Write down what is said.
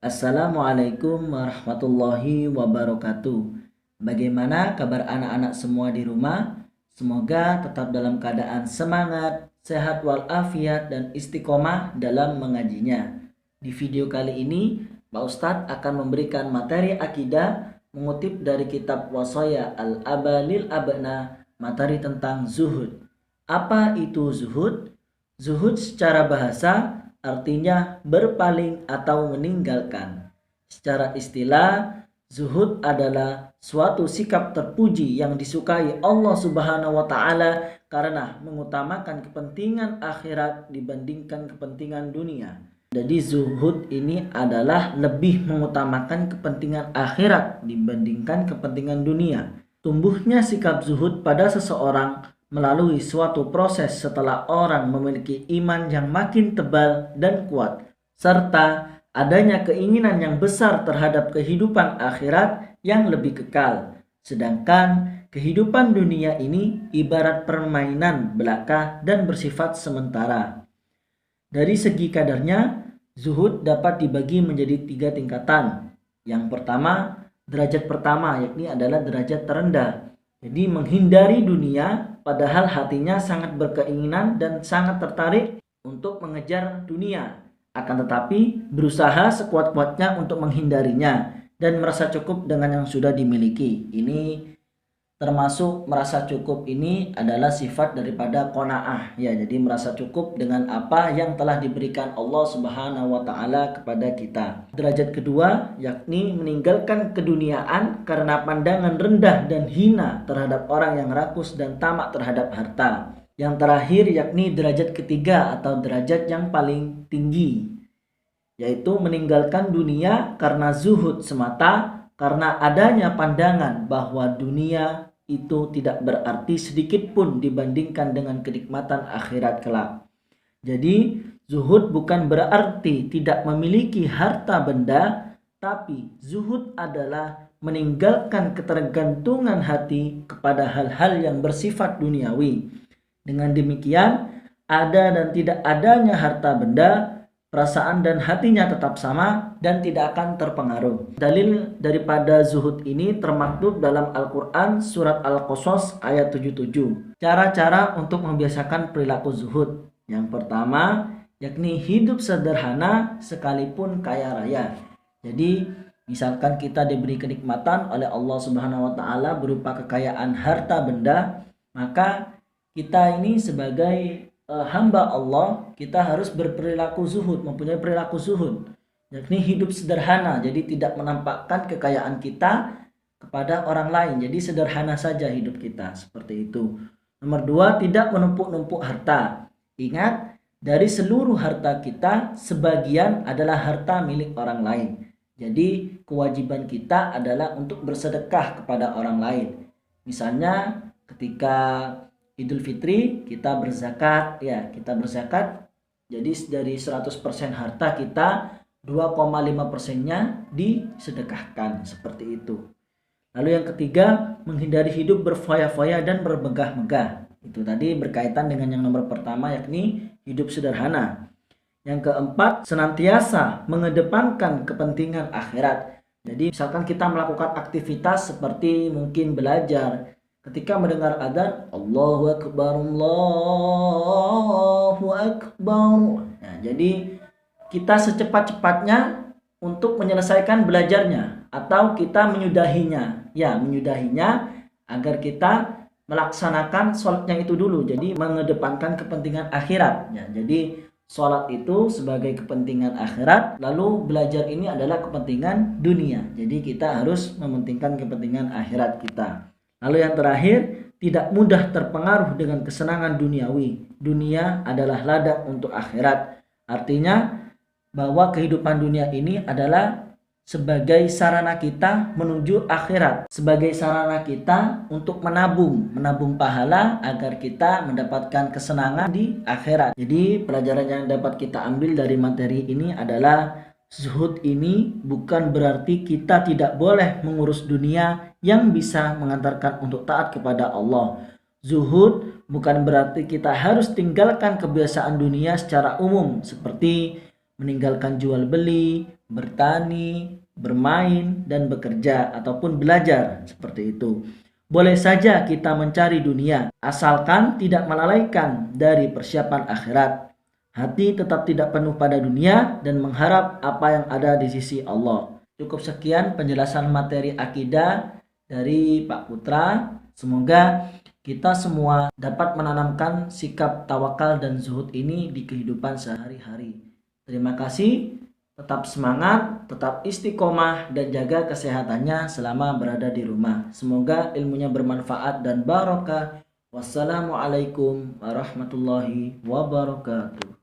Assalamualaikum warahmatullahi wabarakatuh. Bagaimana kabar anak-anak semua di rumah? Semoga tetap dalam keadaan semangat, sehat walafiat, dan istiqomah dalam mengajinya. Di video kali ini, Pak Ustadz akan memberikan materi akidah mengutip dari kitab Wasaya Al-Aba lil Abna, materi tentang zuhud. Apa itu zuhud? Zuhud secara bahasa artinya berpaling atau meninggalkan. Secara istilah, zuhud adalah suatu sikap terpuji yang disukai Allah Subhanahu wa taala karena mengutamakan kepentingan akhirat dibandingkan kepentingan dunia. Jadi zuhud ini adalah lebih mengutamakan kepentingan akhirat dibandingkan kepentingan dunia. Tumbuhnya sikap zuhud pada seseorang melalui suatu proses setelah orang memiliki iman yang makin tebal dan kuat, serta adanya keinginan yang besar terhadap kehidupan akhirat yang lebih kekal. Sedangkan kehidupan dunia ini ibarat permainan belaka dan bersifat sementara. Dari segi kadarnya, zuhud dapat dibagi menjadi 3 tingkatan. Yang pertama, derajat pertama yakni adalah derajat terendah. Jadi menghindari dunia padahal hatinya sangat berkeinginan dan sangat tertarik untuk mengejar dunia. Akan tetapi berusaha sekuat-kuatnya untuk menghindarinya dan merasa cukup dengan yang sudah dimiliki. Ini termasuk merasa cukup ini adalah sifat daripada qanaah ya, jadi merasa cukup dengan apa yang telah diberikan Allah Subhanahu wa taala kepada kita. Derajat kedua yakni meninggalkan keduniaan karena pandangan rendah dan hina terhadap orang yang rakus dan tamak terhadap harta. Yang terakhir yakni derajat ketiga atau derajat yang paling tinggi, yaitu meninggalkan dunia karena zuhud semata, karena adanya pandangan bahwa dunia itu tidak berarti sedikit pun dibandingkan dengan kenikmatan akhirat kelak. Jadi zuhud bukan berarti tidak memiliki harta benda, tapi zuhud adalah meninggalkan ketergantungan hati kepada hal-hal yang bersifat duniawi. Dengan demikian, ada dan tidak adanya harta benda, perasaan dan hatinya tetap sama dan tidak akan terpengaruh. Dalil daripada zuhud ini termaktub dalam Al-Quran surat Al-Qasas ayat 77. Cara-cara untuk membiasakan perilaku zuhud. Yang pertama yakni hidup sederhana sekalipun kaya raya. Jadi misalkan kita diberi kenikmatan oleh Allah Subhanahu wa taala berupa kekayaan harta benda, maka kita ini sebagai hamba Allah, kita harus berperilaku zuhud, mempunyai perilaku zuhud, yakni hidup sederhana, jadi tidak menampakkan kekayaan kita kepada orang lain, jadi sederhana saja hidup kita, seperti itu. Nomor 2, tidak menumpuk-numpuk harta. Ingat, dari seluruh harta kita, sebagian adalah harta milik orang lain. Jadi kewajiban kita adalah untuk bersedekah kepada orang lain. Misalnya ketika Idul Fitri kita berzakat ya, kita berzakat. Jadi dari 100% harta kita 2,5%-nya disedekahkan, seperti itu. Lalu yang ketiga, menghindari hidup berfoya-foya dan bermegah-megah. Itu tadi berkaitan dengan yang nomor pertama yakni hidup sederhana. Yang keempat, senantiasa mengedepankan kepentingan akhirat. Jadi misalkan kita melakukan aktivitas seperti mungkin belajar, ketika mendengar adzan, Allahu Akbar, Allahu Akbar. Nah, jadi kita secepat-cepatnya untuk menyelesaikan belajarnya atau kita menyudahinya. Ya, menyudahinya agar kita melaksanakan sholatnya itu dulu. Jadi mengedepankan kepentingan akhirat. Ya, jadi sholat itu sebagai kepentingan akhirat, lalu belajar ini adalah kepentingan dunia. Jadi kita harus mementingkan kepentingan akhirat kita. Lalu yang terakhir, tidak mudah terpengaruh dengan kesenangan duniawi. Dunia adalah ladang untuk akhirat. Artinya bahwa kehidupan dunia ini adalah sebagai sarana kita menuju akhirat. Sebagai sarana kita untuk menabung pahala agar kita mendapatkan kesenangan di akhirat. Jadi pelajaran yang dapat kita ambil dari materi ini adalah zuhud ini bukan berarti kita tidak boleh mengurus dunia yang bisa mengantarkan untuk taat kepada Allah. Zuhud bukan berarti kita harus tinggalkan kebiasaan dunia secara umum seperti meninggalkan jual beli, bertani, bermain, dan bekerja ataupun belajar seperti itu. Boleh saja kita mencari dunia, asalkan tidak melalaikan dari persiapan akhirat. Hati tetap tidak penuh pada dunia dan mengharap apa yang ada di sisi Allah. Cukup sekian penjelasan materi akidah dari Pak Putra. Semoga kita semua dapat menanamkan sikap tawakal dan zuhud ini di kehidupan sehari-hari. Terima kasih. Tetap semangat, tetap istiqomah, dan jaga kesehatannya selama berada di rumah. Semoga ilmunya bermanfaat dan barokah. Wassalamualaikum warahmatullahi wabarakatuh.